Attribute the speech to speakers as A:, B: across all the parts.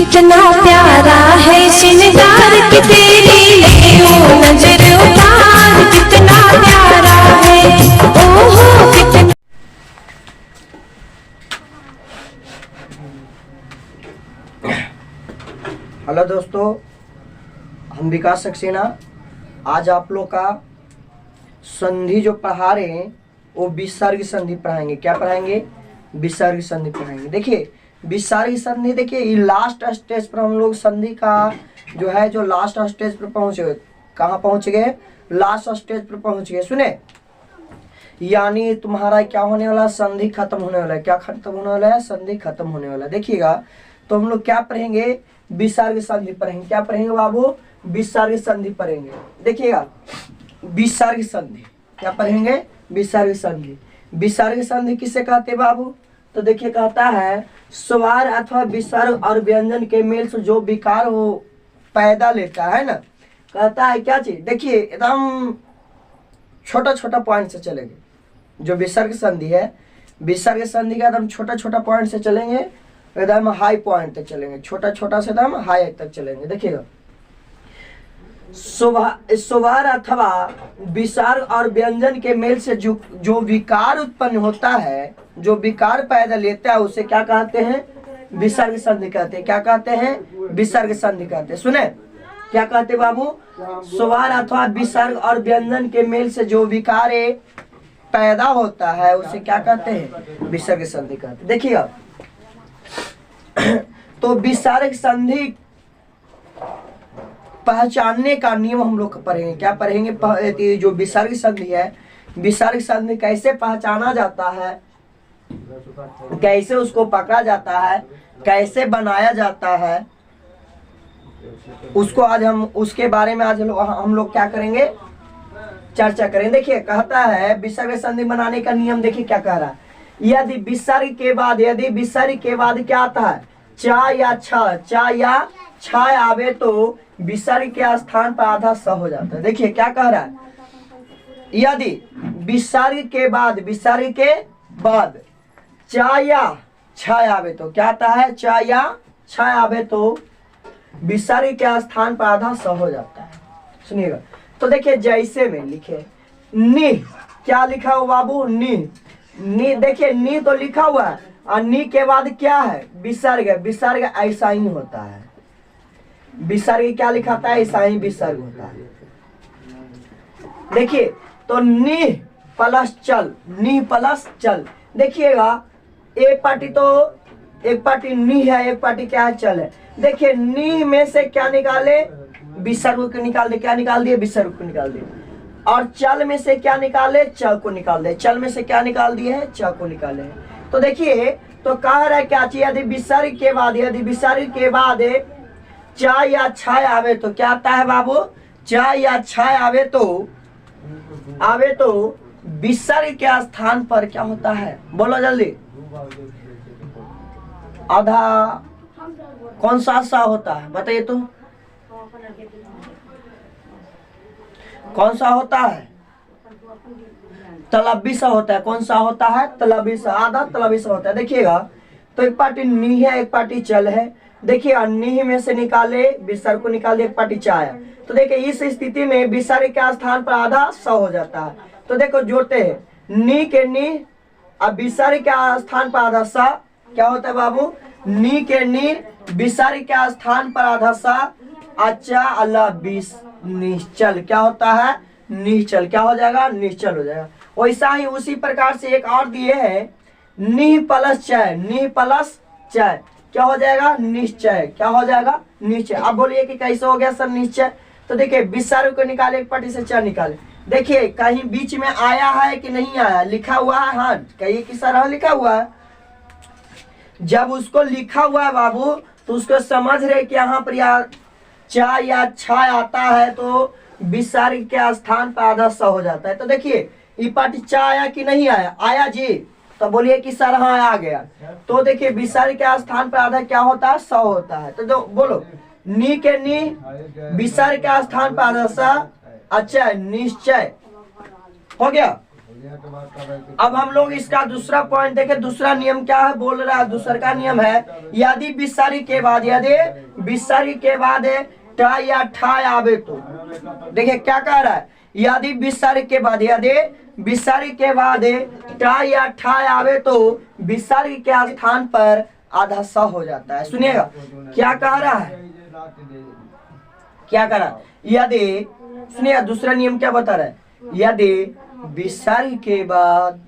A: कितना प्यारा है श्रृंगार की तेरी ले नजर उतार, कितना प्यारा है ओहो कितना।
B: हेलो दोस्तों, हम विकास सक्सेना आज आप लोग का संधि जो पढ़ा रहे हैं वो विसर्ग संधि पढ़ाएंगे। क्या पढ़ाएंगे? विसर्ग संधि पढ़ाएंगे। देखिए विसर्ग संधि, देखिए ये लास्ट स्टेज पर हम लोग संधि का जो है जो लास्ट स्टेज पर पहुंच गए। कहाँ पहुंच गए? लास्ट स्टेज पर पहुंच गए। सुने, यानी तुम्हारा क्या होने वाला? संधि खत्म होने वाला है। क्या खत्म होने वाला है? संधि खत्म होने वाला है। देखिएगा तो हम लोग क्या पढ़ेंगे? विसर्ग संधि पढ़ेंगे। क्या पढ़ेंगे बाबू? विसर्ग संधि पढ़ेंगे। देखिएगा विसर्ग संधि क्या पढ़ेंगे? विसर्ग संधि। विसर्ग संधि किसे कहते हैं बाबू? तो देखिए कहता है स्वर अथवा विसर्ग और व्यंजन के मेल से जो विकार हो पैदा लेता है ना, कहता है क्या चीज? देखिए एकदम छोटा छोटा पॉइंट से चलेंगे। जो विसर्ग संधि है, विसर्ग संधि का एकदम छोटा छोटा पॉइंट से चलेंगे, एकदम हाई पॉइंट तक चलेंगे। छोटा छोटा से एकदम हाई तक चलेंगे। देखिएगा स्वर अथवा विसर्ग और व्यंजन के मेल से जो विकार उत्पन्न होता है, जो विकार पैदा लेता है, उसे क्या कहते हैं? विसर्ग संधि कहते हैं। क्या कहते हैं? विसर्ग संधि कहते हैं। सुने क्या कहते बाबू? स्वर अथवा विसर्ग और व्यंजन के मेल से जो विकार पैदा होता है उसे क्या कहते हैं? विसर्ग संधि कहते हैं। देखिएगा तो विसर्ग संधि पहचानने का नियम हम लोग पढ़ेंगे। क्या पढ़ेंगे? जो विसर्ग संधि है, विसर्ग संधि कैसे पहचाना जाता है, कैसे उसको पकड़ा जाता है, कैसे बनाया जाता है, उसको आज हम उसके बारे में आज हम लोग क्या करेंगे? चर्चा करेंगे। देखिए कहता है विसर्ग संधि बनाने का नियम। देखिए क्या कह रहा है? यदि विसर्ग के बाद क्या आता है? चा या छ, चा या छ आवे तो विसर्ग के स्थान पर आधा स हो जाता है। देखिए क्या कह रहा है? यदि विसर्ग के बाद चा या छ आवे तो क्या आता है? चा या छ आवे तो विसर्ग के स्थान पर आधा स हो जाता है। सुनिएगा तो देखिए जैसे में लिखे नी, क्या लिखा हुआ बाबू? नी। देखिए नी तो लिखा हुआ है और नी के बाद क्या है? विसर्ग है। विसर्ग ऐसा ही होता है। विसर्ग क्या लिखा था? ऐसा ही विसर्ग होता है। देखिए तो नी प्लस चल, नी प्लस चल। देखिएगा एक पार्टी नी है, एक पार्टी क्या है? चल है। देखिए नी में से क्या निकाले? विसर्ग को निकाल दे। क्या निकाल दिए? विसर्ग को निकाल दिए। और चल में से क्या निकाले? च को निकाल दे। चल में से क्या निकाल दिए है? च को निकाले। तो देखिए तो कह रहा है क्या चाहिए? यदि विसर्ग के बाद चा या छ आवे तो क्या आता है बाबू? चा या छ आवे तो विसर्ग के स्थान पर क्या होता है? बोलो जल्दी। आधा कौन सा होता है? बताइए तो कौन सा होता है? तलबी सा होता है। कौन सा होता है? तलबी सा। आधा तलबी सा होता है। देखिएगा तो एक पार्टी नी है, एक पार्टी चल है। देखिए नी में से निकाले विसर्ग को निकाल दिया, एक पार्टी चा आया। तो देखिए इस स्थिति में विसर्ग के स्थान पर आधा स हो जाता है। तो देखो जोड़ते हैं नी के नी और विसर्ग के स्थान पर आधा सा। क्या होता है बाबू? नी के नी, विसर्ग के स्थान पर आधा सा, अच्छा अल्लाह बीस निश्चल। क्या होता है? निश्चल। क्या हो जाएगा? निश्चल हो जाएगा। वैसा ही उसी प्रकार से एक और दिए है नी प्लस चय, नी प्लस चय क्या हो जाएगा? निश्चय। क्या हो जाएगा? निश्चय। अब बोलिए कि कैसे हो गया सर निश्चय? तो देखिए विसर्ग को निकाले, एक पार्टी से च निकाले। देखिए कहीं बीच में आया है कि नहीं आया? लिखा हुआ है। हाँ कहीं की सरह लिखा हुआ है। जब उसको लिखा हुआ है बाबू तो उसको समझ रहे कि यहाँ पर यार चा या छ आता है तो विसर्ग के स्थान पर आधा स हो जाता है। तो देखिए ये पार्टी चा आया कि नहीं आया? आया जी। तो बोलिए कि सर हाँ आ गया। तो देखिए विसर्ग के स्थान पर आधा क्या होता है? स होता है। तो जो बोलो नी के नी, विसर्ग के स्थान पर आधा स, अच्छा निश्चय हो गया। अब हम लोग इसका दूसरा पॉइंट देखें। दूसरा नियम क्या है बोल रहा है, दूसरा का नियम है यदि विसर्ग के बाद, यदि विसर्ग के बाद टा या ठा आवे तो, देखिए क्या कह रहा है, यदि विसर्ग के बाद, यदि विसर्ग के बाद टा या ठा आवे तो विसर्ग के स्थान पर आधा स हो जाता है। सुनिएगा क्या कह रहा है, क्या कह रहा है, यदि सुनिएगा दूसरा नियम क्या बता रहा है, यदि विसर्ग के बाद,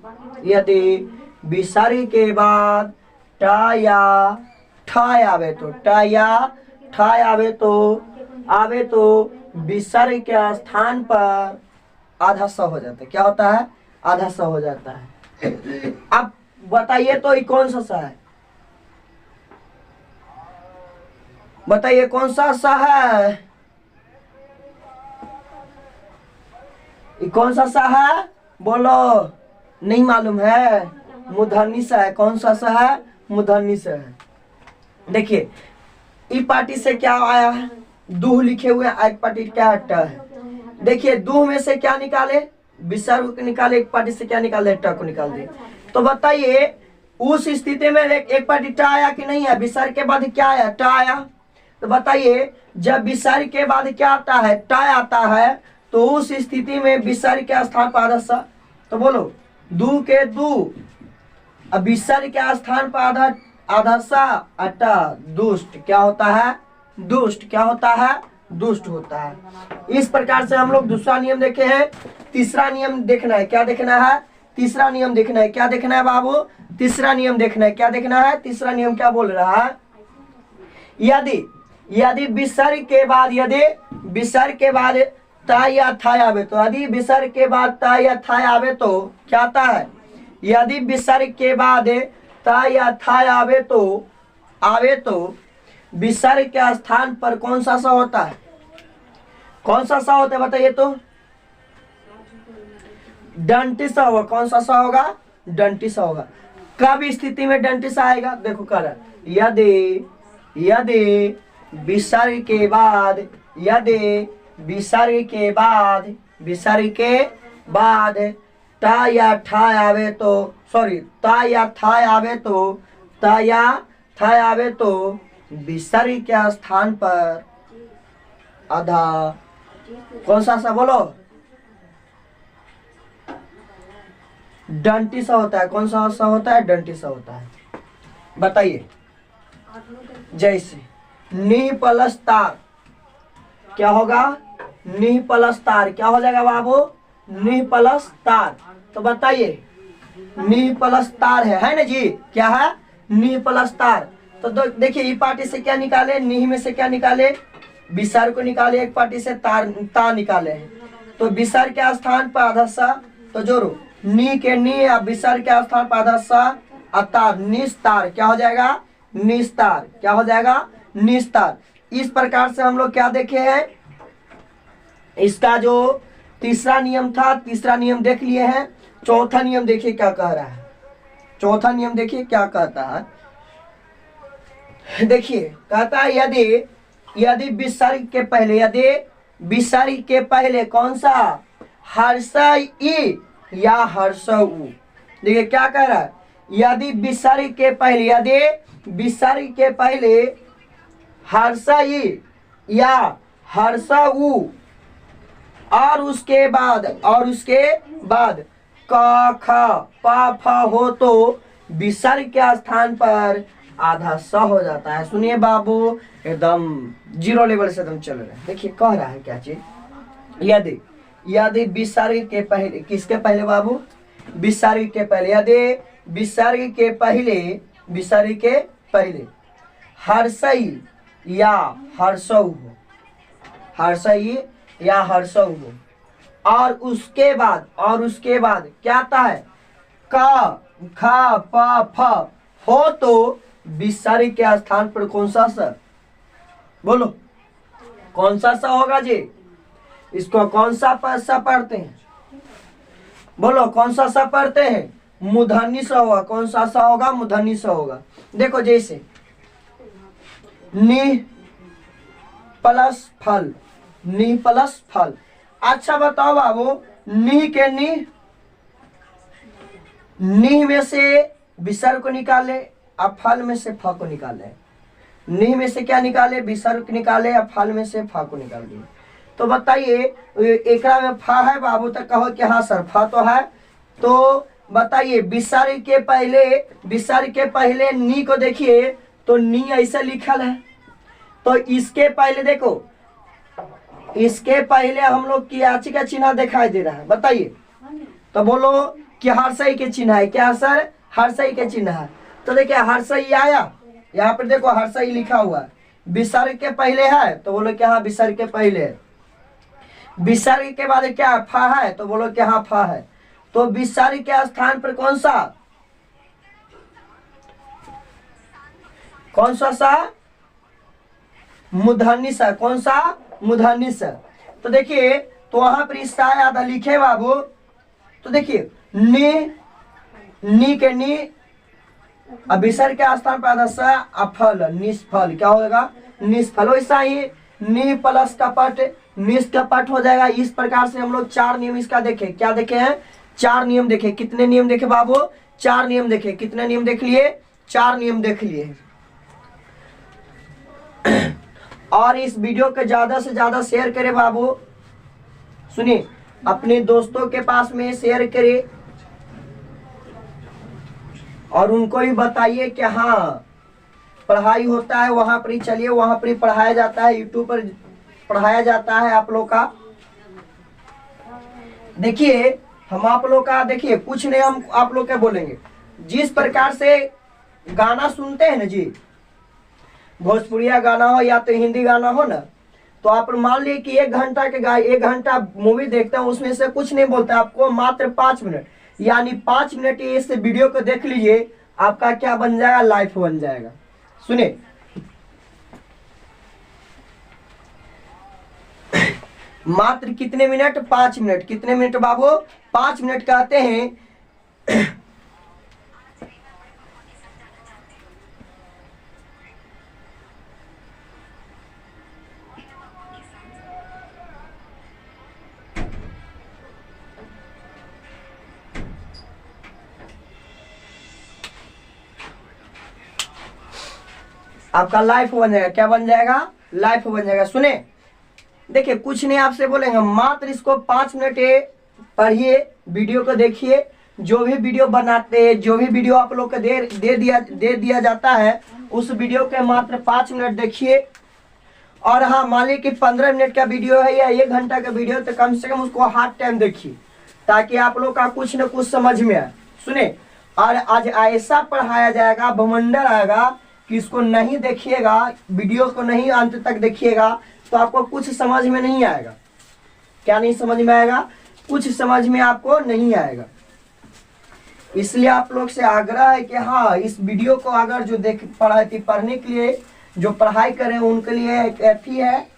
B: यदि विसर्ग के बाद टा या ठा आवे तो, टा या ठा आवे तो विसर्ग के स्थान पर आधा स हो जाता है। क्या होता है, आधा स हो जाता है। अब बताइए तो ये कौन सा स है, बताइए कौन सा स है, ये कौन सा सा है बोलो, नहीं मालूम है, मूर्धन्य सा है। कौन सा सा है, मूर्धन्य सा है। देखिए ई पार्टी से क्या आया है, दूह लिखे हुए, एक पार्टी क्या ट है। देखिए दूह में से क्या निकाले, विसर्ग को निकाले, एक पार्टी से क्या निकाले, ट को निकाल दे। तो बताइए उस स्थिति में एक पार्टी ट आया कि नहीं है, विसर्ग के बाद क्या आया, ट आया। तो बताइए जब विसर्ग के बाद क्या आता है, ट आता है, तो उस स्थिति में विसर्ग के स्थान पर आधा सा, तो बोलो दू के दू, अब विसर्ग के स्थान पर आधा सा अटा दुष्ट क्या होता है, दुष्ट क्या होता है, दुष्ट होता है। इस प्रकार से हम लोग दूसरा नियम देखे हैं। तीसरा नियम देखना है, क्या देखना है, तीसरा नियम देखना है, क्या देखना है बाबू, तीसरा नियम देखना है, क्या देखना है, तीसरा नियम क्या बोल रहा है, यदि विसर्ग के बाद, यदि विसर्ग के बाद ता या था आवे तो, यदि विसर्ग के बाद ता या था आवे तो क्या आता है, यदि विसर्ग के बाद ता या था आवे तो विसर्ग के स्थान पर कौन सा सा होता है, कौन सा सा होता है बताइए तो, डंटी सा होगा। कौन सा सा होगा, डंटी सा होगा। कब स्थिति में डंटी सा आएगा, देखो कर, यदि विसर्ग के बाद, यदि विसर्ग के बाद ता या ठा आवे तो, सॉरी ता या था आवे तो विसर्ग के स्थान पर आधा कौन सा सा बोलो, डंटी सा होता है। कौन सा सा होता है, डंटी सा होता है। बताइए जैसे नी प्लस तार क्या होगा, नी प्लस तार क्या हो जाएगा बाबू, नी प्लस तार। तो बताइए नी प्लस तार है ना जी, क्या है, नी प्लस तार। तो देखिए ई पार्टी से क्या निकाले, नी में से क्या निकाले, विसर्ग को निकाले, एक पार्टी से तार निकाले हैं। तो विसर्ग के स्थान पर आधा सा, तो जोड़ो नी के नी, अब विसर्ग के स्थान पर आधा सा, अतार निस्तार क्या हो जाएगा, निस्तार क्या हो जाएगा, निस्तार। इस प्रकार से हम लोग क्या देखे हैं, इसका जो तीसरा नियम था, तीसरा नियम देख लिए हैं। चौथा नियम देखिए क्या कह रहा है, चौथा नियम देखिए क्या कहता है। देखिए कहता है यदि विसर्ग के पहले, यदि विसर्ग के पहले कौन सा, हर्ष ई या हर्ष उ। देखिए क्या कह रहा है, यदि विसर्ग के पहले, यदि विसर्ग के पहले हर्ष ई या हर्ष उ, और उसके बाद क ख प फ हो तो विसर्ग के स्थान पर आधा स हो जाता है। सुनिए बाबू एकदम जीरो लेवल से एकदम चल रहा है। देखिए कह रहा है क्या चीज, यदि विसर्ग के पहले, किसके पहले बाबू, विसर्ग के पहले, यदि विसर्ग के पहले हर्षई या हर्षौ हो, हर्षई या हर्षौ हो, और उसके बाद क्या आता है, क ख प फ हो तो विसर्ग के स्थान पर कौन सा सा, बोलो कौन सा सा होगा जी, इसको कौन सा सा पढ़ते हैं, बोलो कौन सा सा पढ़ते हैं, मूर्धन्य सा होगा। कौन सा सा होगा, मूर्धन्य सा होगा। देखो जैसे नि प्लस फल, नि प्लस फल। अच्छा बताओ बाबू, नि के नि निह में से विसर्ग को निकाले, अब फल में से फ को निकाले। निह में से क्या निकाले? विसर्ग निकाले, अब फल में से फ को निकाल दिए। तो बताइए एकरा में फ है बाबू, तो कहो कि हाँ सर फ तो है। तो बताइए विसर्ग के पहले नी को देखिए तो नी ऐसे लिखल है। तो इसके पहले देखो, इसके पहले हम लोग की आची का चिन्ह दिखाई दे रहा है, बताइए। तो बोलो कि हर्षई के चिन्ह है। क्या सर? हर्षई के चिन्ह है। तो देखिए हर्षई आया, यहाँ पर देखो हर्षई लिखा हुआ है। विसर्ग के पहले है तो बोलो कि हाँ विसर्ग के पहले है। विसर्ग के बाद क्या है? फा है, तो बोलो कि हाँ फा है। तो विसर्ग के स्थान पर कौन सा मूर्धन्य सा, कौन सा? मूर्धन्य सा। तो देखिए तो वहां पर इसका आधा लिखे बाबू। तो देखिए नी के नी, अब विसर्ग के स्थान पर आधा सा, अफल निष्फल, क्या होगा? निष्फल। वैसा ही नी प्लस कपट, निष्कपट हो जाएगा। इस प्रकार से हम लोग 4 नियम इसका देखे। क्या देखे हैं? 4 नियम देखे। कितने नियम देखे बाबू? 4 नियम देखे। कितने नियम देख लिए? 4 नियम देख लिए। और इस वीडियो को ज्यादा से ज्यादा शेयर करें बाबू, सुनिए, अपने दोस्तों के पास में शेयर करें और उनको भी बताइए कि हाँ पढ़ाई होता है वहां पर ही चलिए, वहां पर ही पढ़ाया जाता है, यूट्यूब पर पढ़ाया जाता है आप लोग का। देखिए हम आप लोग का, देखिए कुछ नहीं हम आप लोग क्या बोलेंगे। जिस प्रकार से गाना सुनते हैं ना जी, भोजपुरिया गाना हो या तो हिंदी गाना हो ना, तो आप मान लीजिए कि 1 घंटा के 1 घंटा मूवी देखते हैं, उसमें से कुछ नहीं बोलता, आपको मात्र 5 मिनट, यानी 5 मिनट इस वीडियो को देख लीजिए, आपका क्या बन जाएगा? लाइफ बन जाएगा। सुने मात्र कितने मिनट? 5 मिनट। कितने मिनट बाबू? 5 मिनट कहते हैं। आपका लाइफ बन जाएगा। क्या बन जाएगा? लाइफ बन जाएगा। सुने देखिए कुछ नहीं आपसे बोलेंगे, मात्र इसको 5 मिनट पढ़िए, वीडियो को देखिए। जो भी वीडियो बनाते हैं, जो भी वीडियो आप लोग को दे दिया जाता है, उस वीडियो के मात्र 5 मिनट देखिए। और हाँ मान लीजिए कि 15 मिनट का वीडियो है या 1 घंटा का वीडियो, तो कम से कम उसको हाफ टाइम देखिए, ताकि आप लोग का कुछ न कुछ समझ में आए। सुने, और आज ऐसा पढ़ाया जाएगा, भमंडर आएगा कि इसको नहीं देखिएगा, वीडियो को नहीं अंत तक देखिएगा तो आपको कुछ समझ में नहीं आएगा। क्या नहीं समझ में आएगा? कुछ समझ में आपको नहीं आएगा। इसलिए आप लोग से आग्रह है कि हाँ इस वीडियो को अगर जो पढ़ने के लिए जो पढ़ाई करें उनके लिए एक ऐसी है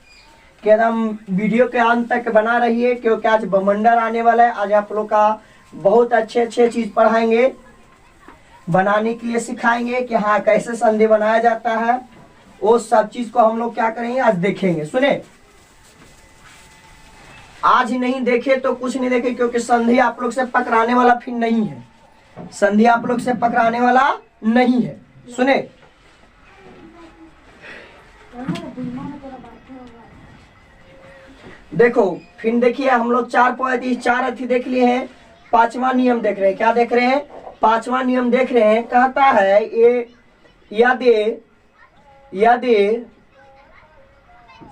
B: कि एकदम वीडियो के अंत तक बना रहिए, क्योंकि आज बमंडर आने वाला है। आज आप लोग का बहुत अच्छे चीज पढ़ाएंगे, बनाने के लिए सिखाएंगे कि हाँ कैसे संधि बनाया जाता है। वो सब चीज को हम लोग क्या करेंगे? आज देखेंगे। सुने, आज नहीं देखे तो कुछ नहीं देखे, क्योंकि संधि आप लोग से पकड़ाने वाला फिर नहीं है। संधि आप लोग से पकड़ाने वाला नहीं है। सुने, देखो फिर देखिए हम लोग 4 अथी देख लिए हैं। 5वां नियम देख रहे हैं। क्या देख रहे हैं? 5वां नियम देख रहे हैं। कहता है ये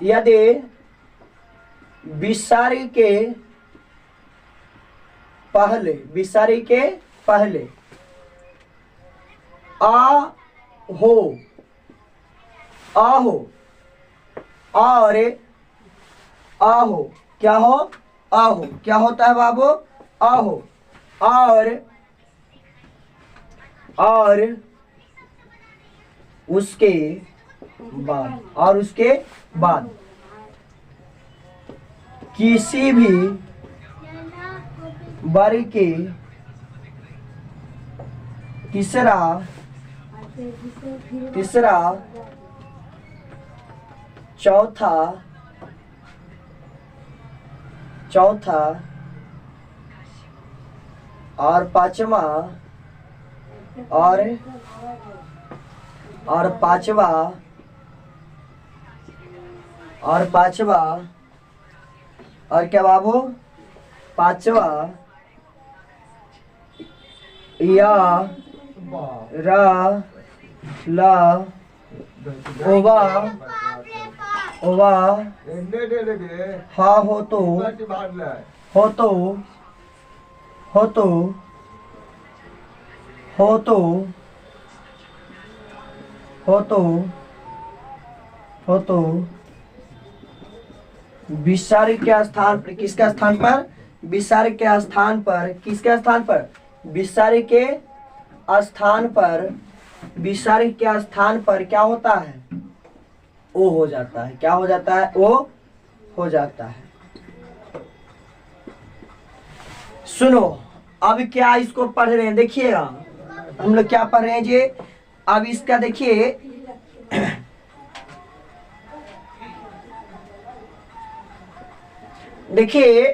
B: यदि विसर्ग के पहले आ हो और आहो, क्या हो? आहो। क्या होता है बाबू? आहो। और उसके बाद किसी भी वर्ग के तीसरा चौथा और 5वां और पांचवा और क्या बाबू, पांचवा या रा ला ओवा हा हो तो विसर्ग के स्थान पर, किसके स्थान पर, विसर्ग के स्थान पर, किसके स्थान पर, विसर्ग के स्थान पर, विसर्ग के स्थान पर क्या होता है, ओ हो जाता है। क्या हो जाता है, ओ हो जाता है। सुनो अब क्या इसको पढ़ रहे हैं, देखिएगा हम लोग क्या पढ़ रहे हैं जी। अब इसका देखिए देखिए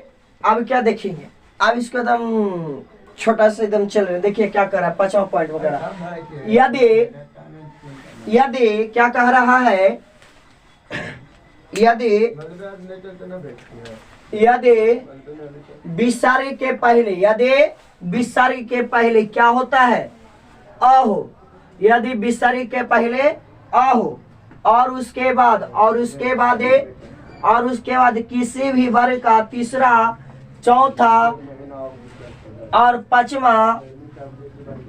B: अब क्या देखेंगे, अब इसको एकदम छोटा सा एकदम चल रहे हैं। देखिए क्या कर रहा है, 5वां पॉइंट वगैरह। यदि क्या कह रहा है, यदि विसर्ग के पहले, यदि विसर्ग के पहले क्या होता है, अ हो, यदि विसर्ग के पहले अ हो और उसके बाद किसी भी वर्ग का तीसरा, चौथा और पांचवा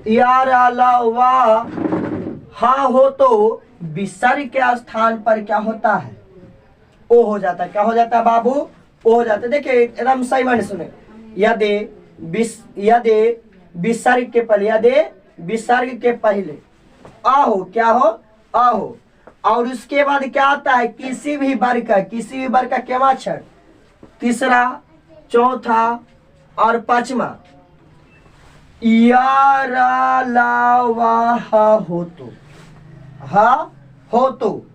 B: या रा ला वा हा हो तो विसर्ग के स्थान पर क्या होता है, ओ हो जाता है। क्या हो जाता है बाबू, ओ हो जाता है। देखिए एकदम सही माने सुने, यदि विसर्ग के पहले, यदि विसर्ग के पहले आ हो, क्या हो, आ हो और उसके बाद क्या आता है, किसी भी वर्ग का क्या अक्षर, तीसरा, चौथा और पांचवा या रा ला वा हा हो तो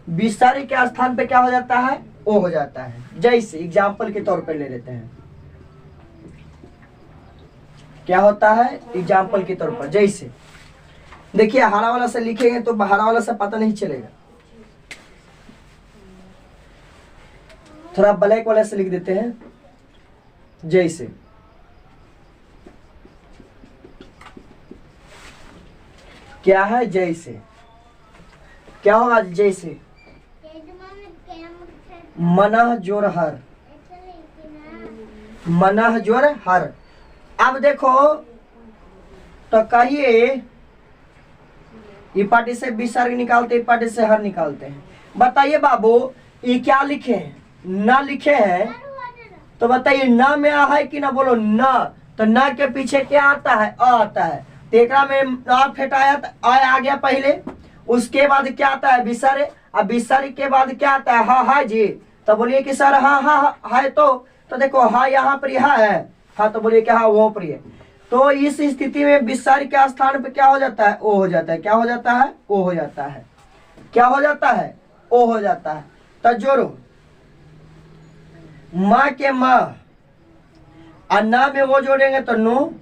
B: विसर्ग के स्थान पे क्या हो जाता है, ओ हो जाता है। जैसे एग्जाम्पल के तौर पे ले लेते हैं, क्या होता है एग्जाम्पल के तौर पर, जैसे देखिए हरा वाला से लिखेंगे तो हरा वाला से पता नहीं चलेगा, थोड़ा ब्लैक वाला से लिख देते हैं। जैसे क्या है, जैसे क्या होगा, जैसे मनह जोर हर, मनह जोर हर। अब देखो तो कहिए ये पार्टी से विसर्ग निकालते हैं, पार्टी से हर निकालते हैं। बताइए बाबू ये क्या लिखे हैं, ना लिखे हैं, तो बताइए ना में आ है कि ना, बोलो ना। तो ना के पीछे क्या आता है, अ आता है। तेकरा में आ फेटाया आ गया पहले, उसके बाद क्या आता है विसर्ग, अब विसर्ग के बाद क्या आता है हा जी। तो बोलिए कि सर हाँ है, तो देखो हाँ यहाँ पर यह है, हाँ तो बोलिए कि हाँ वो पर है। तो इस स्थिति में विसर्ग के स्थान पे क्या हो जाता है, ओ हो जाता है। क्या हो जाता है, ओ हो जाता है। क्या हो जाता है, ओ हो जाता है। तो जोड़ो माँ के माँ और ना में वो जोड़ेंगे तो नो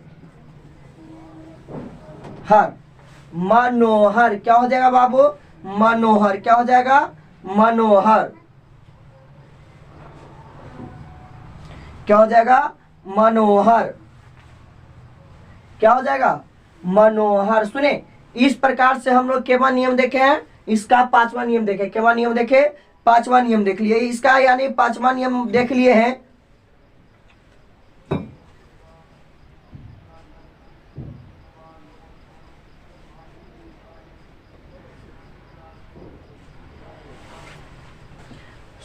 B: हर, मनोहर। क्या हो जाएगा बाबू, मनोहर। क्या हो जाएगा, मनोहर। क्या हो जाएगा, मनोहर। क्या हो जाएगा, मनोहर। सुने इस प्रकार से हम लोग केवा नियम देखे हैं, इसका 5वां नियम देखे। केवा नियम देखे, 5वां नियम देख लिए, इसका यानी 5वां नियम देख लिए हैं।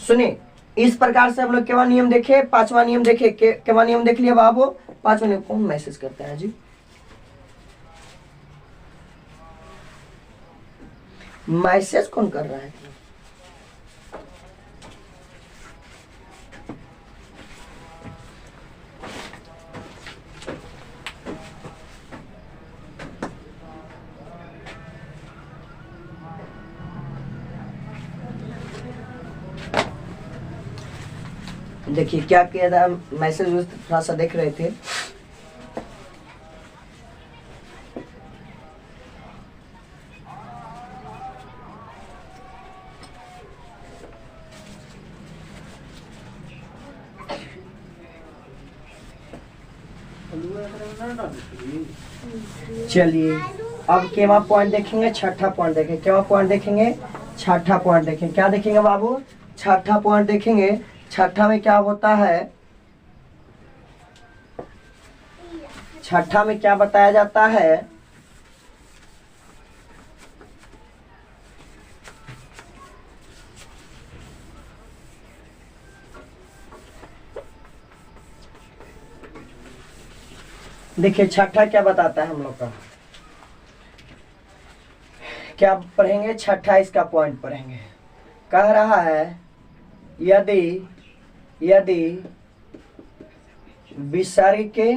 B: सुने इस प्रकार से हम लोग केवा नियम देखे, 5वां नियम देखे। केवा नियम देख लिया बाबू। 5वां नियम कौन मैसेज करता है जी, मैसेज कौन कर रहा है? देखिए क्या किया था, मैसेज थोड़ा सा देख रहे थे। चलिए अब केवा पॉइंट देखेंगे, छठा पॉइंट देखेंगे। केवा पॉइंट देखेंगे, छठा पॉइंट देखेंगे। क्या देखेंगे बाबू? छठा पॉइंट देखेंगे। छठा में क्या होता है? छठा में क्या बताया जाता है? देखिए छठा क्या बताता है हम लोग का, क्या पढ़ेंगे? छठा इसका पॉइंट पढ़ेंगे। कह रहा है यदि विसर्ग के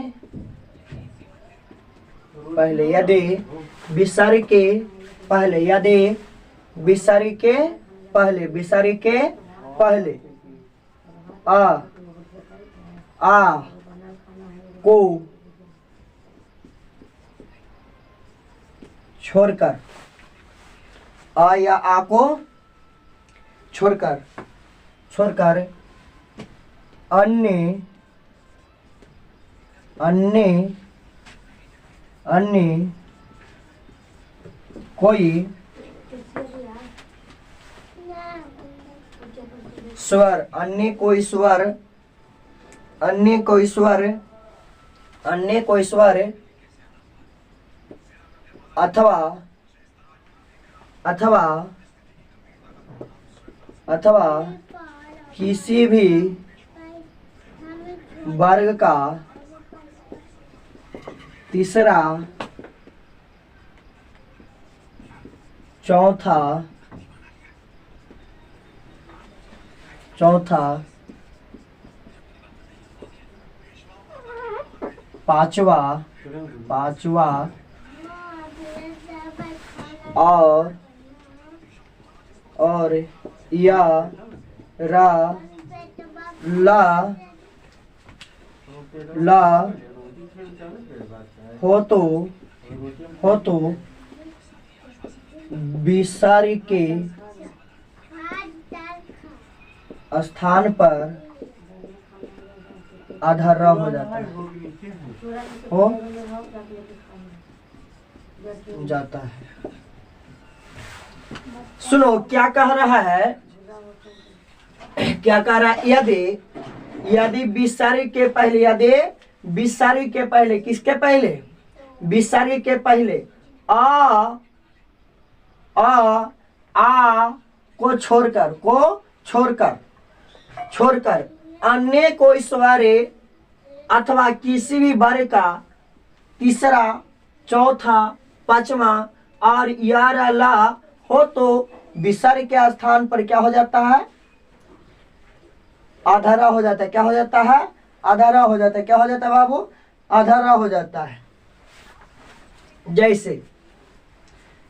B: पहले, यदि विसर्ग के पहले, यदि विसर्ग के पहले, विसर्ग के पहले आ को छोड़कर, आ या आ को छोड़कर अन्य कोई स्वर, अन्य कोई स्वर अथवा किसी भी वर्ग का तीसरा, चौथा, पांचवा और या रा ला हो तो विसर्ग के स्थान पर आधा र हो जाता है, हो जाता है। सुनो क्या कह रहा है, क्या कह रहा है? यदि विसर्ग के पहले, यदि विसर्ग के पहले, किसके पहले? विसर्ग के पहले आ को छोड़कर अन्य कोई स्वर अथवा किसी भी वर्ग का तीसरा, चौथा, पांचवा और या ला हो तो विसर्ग के स्थान पर क्या हो जाता है? आधा र हो जाता है। क्या हो जाता है? आधा र हो जाता है। क्या हो जाता है बाबू? आधा र हो जाता है।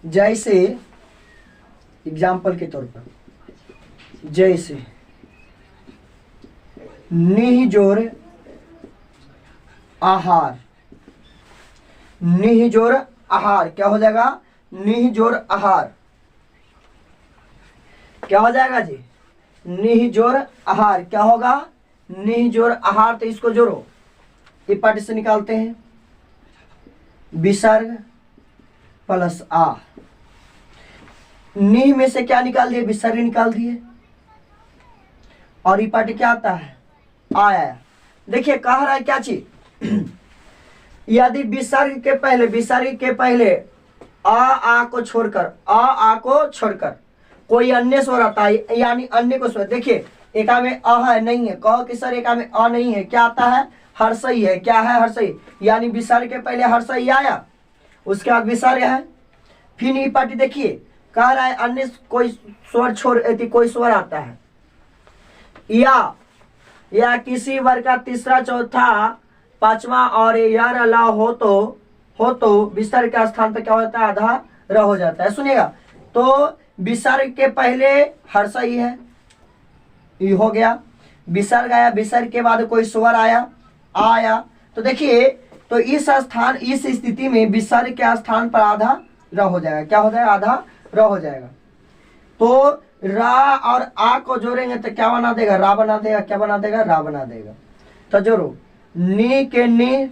B: जैसे एग्जाम्पल के तौर पर, जैसे निहिजोर आहार, निहिजोर आहार क्या हो जाएगा? निहिजोर आहार क्या हो जाएगा जी? निहिजोर आहार क्या होगा? निहिजोर आहार। तो इसको जोड़ो, ये पार्टी से निकालते हैं, विसर्ग प्लस आ। निह में से क्या निकाल दिए? विसर्ग निकाल दिए। और ये पार्टी क्या आता है? आया। देखिए कह रहा है क्या चीज? यदि विसर्ग के पहले आ को छोड़कर कोई अन्य स्वर आता है, यानी अन्य को स्वर, देखिए एका में अ है नहीं है, कहो कि सर एका में अ नहीं है, क्या आता है? हर्षई है। क्या है? हर्षई। यानी विसर्ग के पहले हर्षई आया, उसके बाद विसर्ग है। फिर ये पार्टी देखिए कह रहा है अन्य कोई स्वर कोई स्वर आता है, या किसी वर्ग का तीसरा, चौथा, पांचवा और या ला हो तो विसर्ग के स्थान पर क्या होता है? आधा र हो जाता है। सुनिएगा, तो विसर्ग के पहले हर्षई है, ये हो गया। विसर्ग आया, विसर्ग के बाद कोई स्वर आया। तो देखिए, तो इस स्थिति में विसर्ग के स्थान पर आधा र हो जाएगा। क्या हो जाएगा? आधा र हो जाएगा। तो रा और आ को जोड़ेंगे तो क्या बना देगा? रा बना देगा। क्या बना देगा? रा बना देगा। तो जोड़ो, नी के नी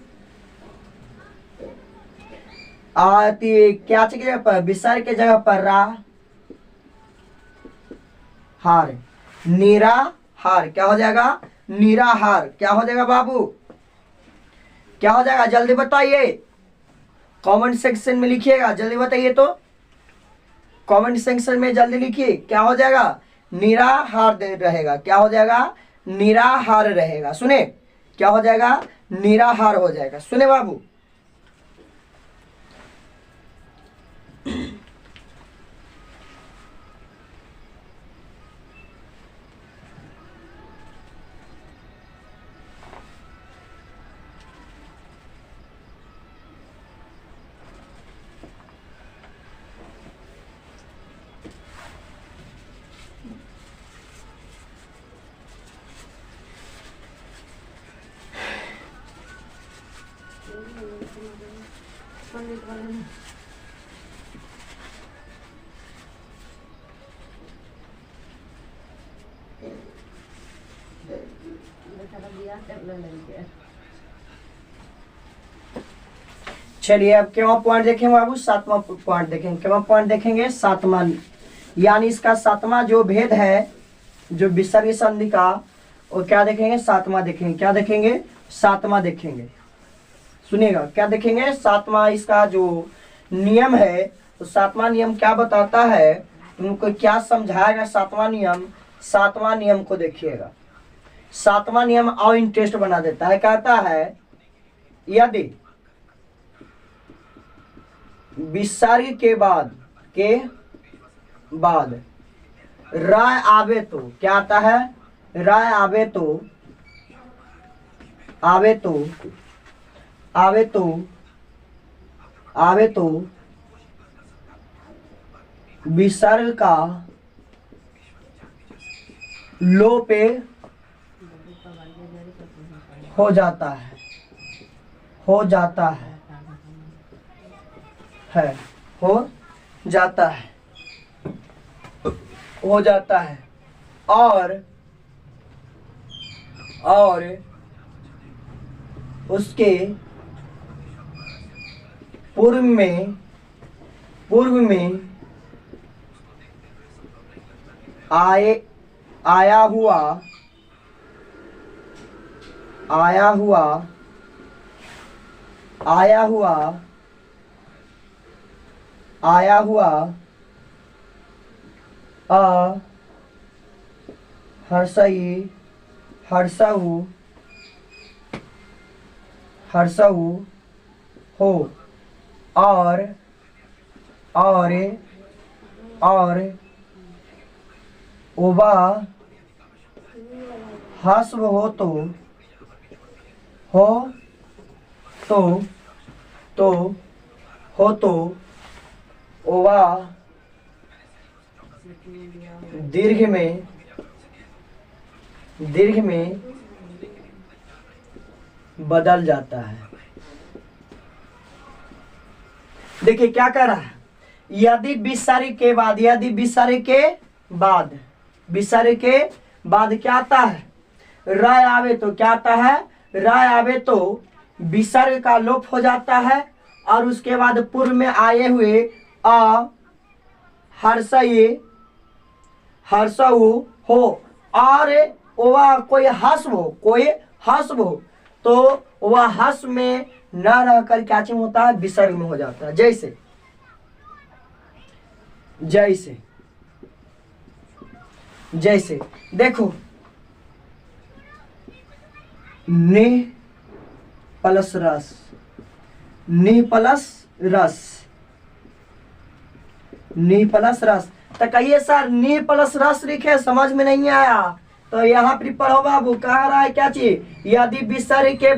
B: आती क्या की जगह पर, विसर्ग के जगह पर रा हार, नीरा हार, क्या हो जाएगा, निराहार। क्या हो जाएगा बाबू, क्या हो जाएगा, जल्दी बताइए, कमेंट सेक्शन में लिखिएगा, जल्दी बताइए तो, कमेंट सेक्शन में जल्दी लिखिए, क्या हो जाएगा, निराहार रहेगा। क्या हो जाएगा, निराहार रहेगा। सुने, क्या हो जाएगा, निराहार हो जाएगा। सुने बाबू, चलिए अब क्या पॉइंट देखेंगे बाबू, सातवां पॉइंट देखेंगे। क्या पॉइंट देखेंगे, सातवां, यानी इसका सातवां जो भेद है, जो विसर्ग संधि का, वो क्या देखेंगे, सातवां देखेंगे। क्या देखेंगे, सातवां देखेंगे। सुनिएगा, क्या देखेंगे, सातवां इसका जो नियम है, तो सातवां नियम क्या बताता है, तुमको क्या समझाएगा सातवां नियम। सातवां नियम को देखिएगा, सातवां नियम और इंटरेस्ट बना देता है। कहता है यदि विसर्ग के बाद राय आवे तो, क्या आता है, राय आवे तो विसर्ग का लोप हो जाता है, हो जाता है और उसके पूर्व में आया हुआ हर्षऊ हो, और ओबा हस्व हो तो ओवा दीर्घ में बदल जाता है। देखिए क्या कह रहा है, यदि विसर्ग के बाद क्या आता है, राय आवे तो, क्या आता है, राय आवे तो विसर्ग का लोप हो जाता है, और उसके बाद पूर्व में आए हुए हर्षऊ हो, और वह कोई हस्व हो, तो वह हस्व में न रहकर क्या चीज होता है, विसर्ग में हो जाता है। जैसे देखो, निह प्लस रस, तो कहिए सर निह प्लस रस लिखे, समझ में नहीं आया, तो यहाँ पर पढ़ो बाबू, कह रहा है क्या चीज, यदि विसर्ग के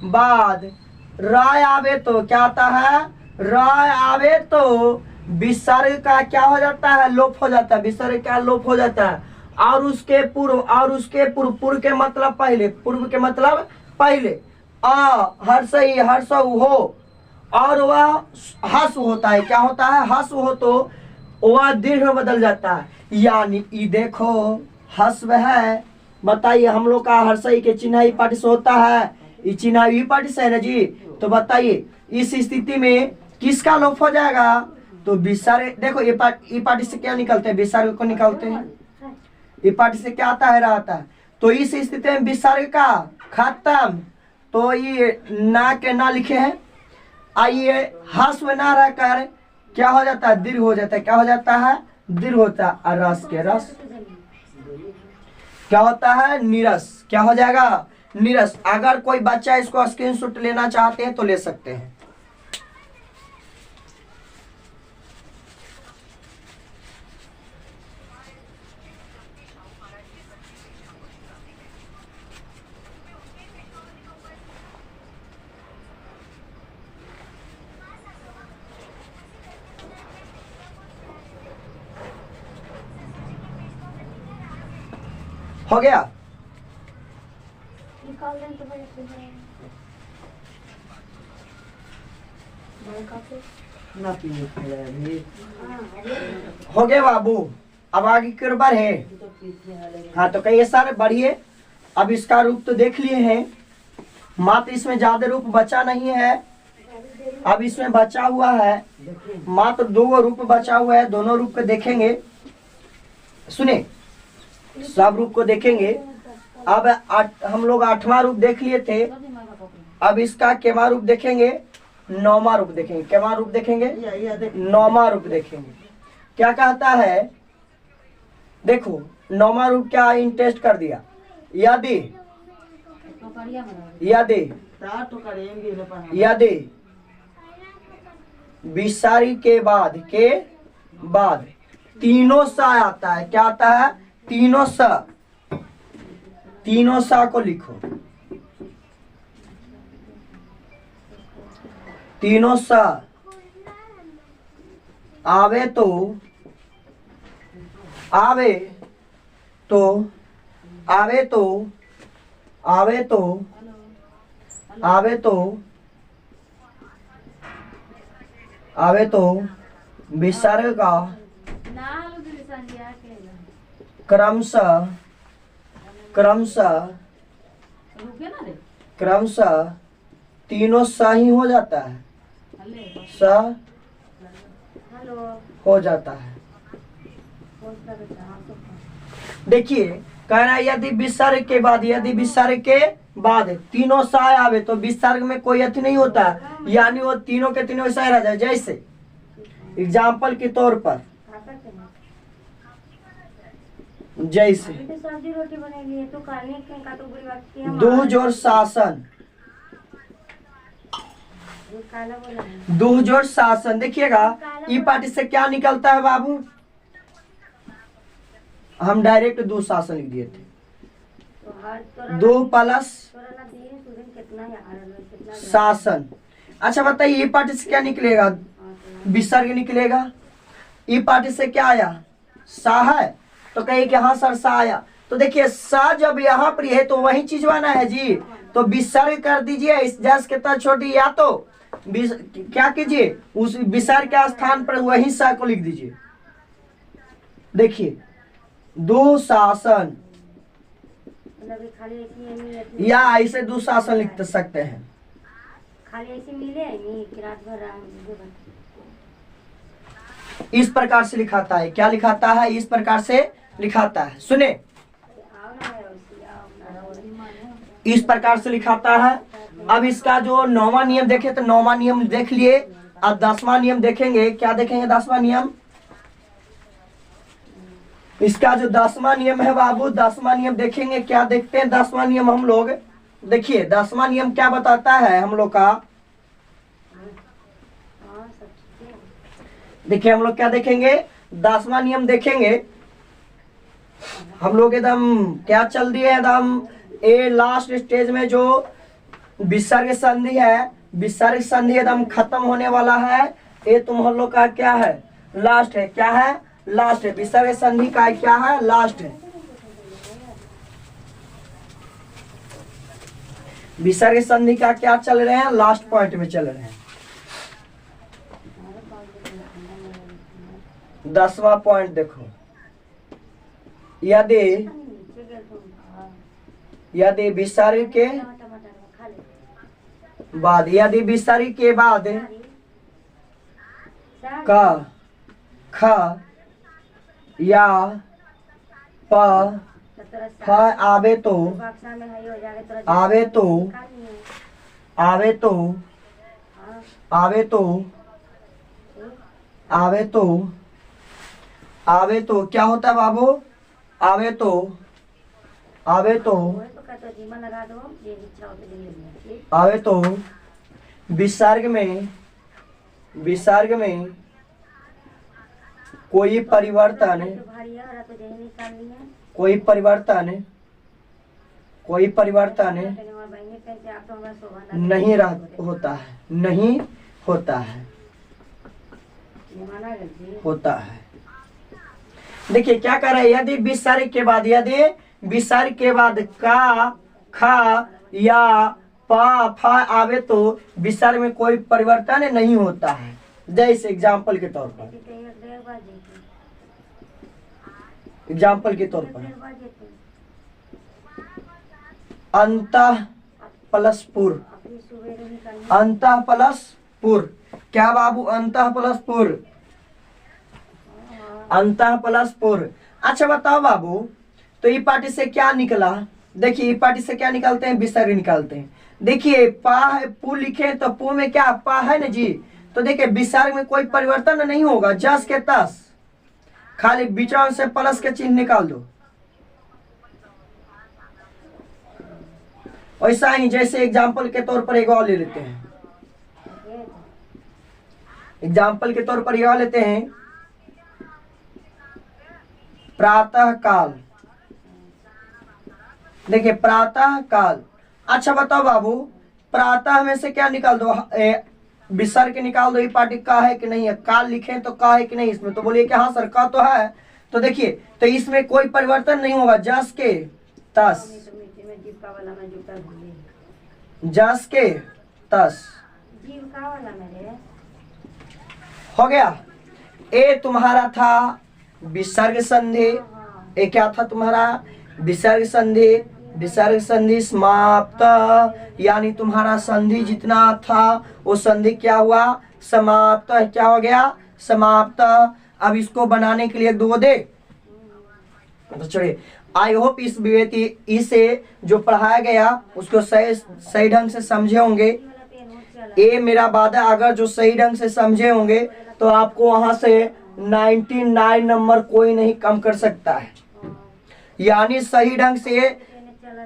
B: बाद राय आवे तो, क्या आता है, राय आवे तो विसर्ग का क्या हो जाता है, लोप हो जाता है, विसर्ग का लोप हो जाता है, और उसके पूर्व पूर्व के मतलब पहले हर्षऊ हो, और वह हस्व होता है। क्या होता है, हस्व हो तो वह दीर्घ में बदल जाता है। यानी ई देखो हस्व है, बताइए हम लोग का हर्षई के चिन्ह ई पार्टी से होता है, ई चिन्ह ई पार्टी से है ना जी, तो बताइए इस स्थिति में किसका लोप हो जाएगा? तो विसर्ग, देखो ये पार्टी से क्या निकलते हैं? विसर्ग को निकलते हैं। ये पार्टी से क्या आता है? रहता है। तो इस स्थिति में विसर्ग का खत्म। तो ये ना के ना लिखे हैं। आइए हस्व ना रहकर क्या हो जाता है? दीर्घ हो जाता है। क्या हो जाता है? दीर्घ होता है। और रस के रस क्या होता है? नीरस। क्या हो जाएगा? नीरस। अगर कोई बच्चा इसको स्क्रीनशॉट लेना चाहते हैं तो ले सकते हैं। हो गया? हो गया बाबू। अब आगे की ओर बढ़े। हाँ तो कई सारे बढ़िए। अब इसका रूप तो देख लिए हैं, मात्र इसमें ज्यादा रूप बचा नहीं है। अब इसमें बचा हुआ है मात्र 2 रूप बचा हुआ है। दोनों रूप को देखेंगे। सुने, सब रूप को देखेंगे। अब हम लोग 8वां रूप देख लिए थे। अब इसका केवा रूप देखेंगे, 9वां रूप देखेंगे। केवा रूप देखेंगे, 9वां रूप देखेंगे। क्या कहता है? देखो 9वां रूप क्या इंटेस्ट कर दिया। यदि विसर्ग के बाद तीनों सा आता है। क्या आता है? तीनों सा को लिखो। तीनों सा आवे तो विसर्ग का क्रमशः तीनों सा ही हो जाता है। सा हो जाता है। देखिए कह रहा है यदि विसर्ग के बाद तीनों सा आवे तो विसर्ग में कोई अति नहीं होता, यानी वो तीनों के तीनों सा रह जाए। जैसे एग्जाम्पल के तौर पर, जैसे
C: सब्जी रोटी बनेगी तो खाने का तो बुरी बात की
B: दुह जोर शासन। दुह जोर शासन देखिएगा। ई पार्टी से क्या निकलता है बाबू? हम डायरेक्ट दो शासन लिख दिए थे। 2 प्लस शासन। अच्छा बताइए ई पार्टी से क्या निकलेगा? विसर्ग निकलेगा। ई पार्टी से क्या आया? सा है। तो कहिए कि हाँ सर सा आया। तो देखिए सा जब यहाँ पर है तो वही चीज बना है जी। तो विसर्ग कर दीजिए। इस जस के तरह छोटी, या तो क्या कीजिए उस विसर्ग के स्थान पर वही सा को लिख दीजिए। देखिए दुशासन, या ऐसे दुशासन लिख सकते हैं।
C: खाली ऐसे मिले नहीं कि रात भर
B: इस प्रकार से लिखाता है। क्या लिखाता है? इस प्रकार से लिखाता है। सुने, इस प्रकार से लिखाता है। अब इसका जो 9वां नियम देखे तो 9वां नियम देख लिए। अब 10वां नियम देखेंगे। क्या देखेंगे? 10वां नियम। इसका जो 10वां नियम है बाबू, 10वां नियम देखेंगे। क्या देखते हैं 10वां नियम हम लोग? देखिए 10वां नियम क्या बताता है हम लोग का। देखिए हम लोग क्या देखेंगे? 10वां नियम देखेंगे हम लोग। एकदम क्या चल रही है एकदम ये लास्ट स्टेज में जो विसर्ग संधि है, विसर्ग संधि एकदम खत्म होने वाला है। ये तुम हम लोग का क्या है? लास्ट है। क्या है? लास्ट है। विसर्ग संधि का क्या है? लास्ट है। विसर्ग संधि का क्या चल रहे हैं? लास्ट पॉइंट में चल रहे हैं। 10वां पॉइंट देखो। यदि विसर्ग बाद, यदि विसर्ग के बाद
C: सारी
B: क ख या प
C: तो तोरा
B: फ
C: सारी
B: आवे तो
C: बक्सा में है हो जाएगा तोरा
B: आवे तो
C: निकालनी है।
B: आवे तो
C: हाँ,
B: आवे तो
C: ठीक।
B: आवे तो आवे तो क्या होता है बाबू? आवे तो आवे तो
C: वही तो कहते हो, जीवन लगा दो, ये इच्छा हो तो ले लेना, ठीक।
B: आवे तो विसर्ग में कोई परिवर्तन
C: तो भारी है और तो यही निकालनी है।
B: कोई परिवर्तन
C: कहने वाला बहने कहते आप तो हमारा शोभा ना
B: नहीं होता है, नहीं होता है,
C: माना गलती
B: होता है। देखिए क्या कर रहे हैं, यदि विसर्ग के बाद का ख या प फ आवे तो विसर्ग में कोई परिवर्तन नहीं होता है। जैसे एग्जाम्पल के तौर पर अंतः प्लस पुर, अंतः प्लस पुर, क्या बाबू? अंतः प्लस पुर, अंतः प्लस पुर। अच्छा बताओ बाबू, तो ई पार्टी से क्या निकला? देखिए ई पार्टी से क्या निकालते हैं? विसर्ग निकालते हैं। देखिए पा है, पू लिखे तो पू में क्या पा है ना जी, तो देखिए विसर्ग में कोई परिवर्तन नहीं होगा, जस के तस, खाली बीच से प्लस के चिन्ह निकाल दो। वैसा ही जैसे एग्जाम्पल के तौर पर एक और ले लेते हैं, एग्जाम्पल के तौर पर यह लेते हैं प्रातः काल। देखिए प्रातः काल। अच्छा बताओ बाबू, प्रातः में से क्या निकाल दो? विसर्ग निकाल दो। ये पार्टी का है कि नहीं है? काल लिखे तो का है कि नहीं इसमें? तो बोलिए कि हाँ सर का तो है। तो देखिए तो इसमें कोई परिवर्तन नहीं होगा, जस के तस, जस के तस हो गया। ए तुम्हारा था विसर्ग संधि, ए क्या था तुम्हारा? विसर्ग संधि। विसर्ग संधि समाप्त, यानी तुम्हारा संधि जितना था वो संधि क्या हुआ? समाप्त। क्या हो गया? समाप्त। अब इसको बनाने के लिए दो दे तो चलिए, आई होप इसे जो पढ़ाया गया उसको सही ढंग से समझे होंगे। ये मेरा वादा, अगर जो सही ढंग से समझे होंगे तो आपको वहां से 99 नंबर कोई नहीं कम कर सकता है। यानी सही ढंग से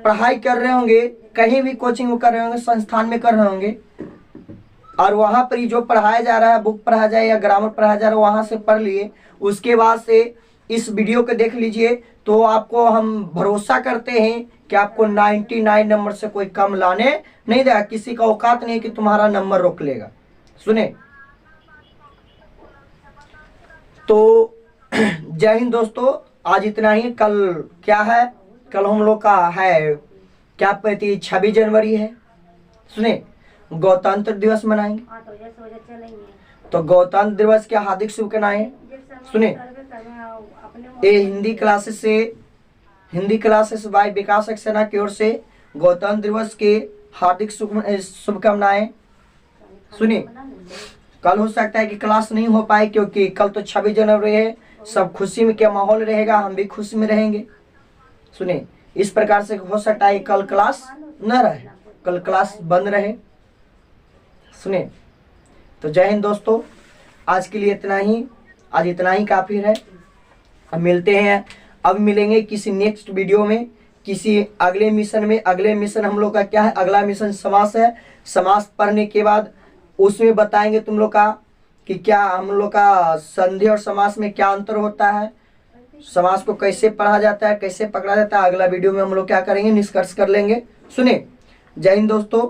B: पढ़ाई कर रहे होंगे, कहीं भी कोचिंग कर रहे होंगे, संस्थान में कर रहे होंगे, और वहां पर जो पढ़ाया जा रहा है, बुक पढ़ाया जाए या ग्रामर पढ़ाया जा रहा है, वहां से पढ़ लिए, उसके बाद से इस वीडियो को देख लीजिए, तो आपको हम भरोसा करते हैं कि आपको 99 नंबर से कोई कम लाने नहीं देगा। किसी का औकात नहीं कि तुम्हारा नंबर रोक लेगा। सुने तो जय हिंद दोस्तों, आज इतना ही। कल क्या है? कल हम लोग का है क्या कहती 26 जनवरी है। सुने गणतंत्र दिवस मनाएंगे, तो गणतंत्र दिवस के हार्दिक शुभकामनाएं। सुने ये हिंदी क्लासेस बाय विकास सक्सेना की ओर से गणतंत्र दिवस के हार्दिक शुभकामनाएं। सुनिए कल हो सकता है कि क्लास नहीं हो पाए, क्योंकि कल तो 26 जनवरी है, सब खुशी में क्या माहौल रहेगा, हम भी खुशी में रहेंगे। सुनिए इस प्रकार से हो सकता है कल क्लास न रहे, कल क्लास बंद रहे। सुनिए तो जय हिंद दोस्तों, आज के लिए इतना ही, आज इतना ही काफी है। अब मिलते हैं, अब मिलेंगे किसी नेक्स्ट वीडियो में, किसी अगले मिशन में। अगले मिशन हम लोग का क्या है? अगला मिशन समास है। समास पढ़ने के बाद उसमें बताएंगे तुम लोग का कि क्या हम लोग का संधि और समास में क्या अंतर होता है, समास को कैसे पढ़ा जाता है, कैसे पकड़ा जाता है। अगला वीडियो में हम लोग क्या करेंगे? निष्कर्ष कर लेंगे। सुने जय हिंद दोस्तों।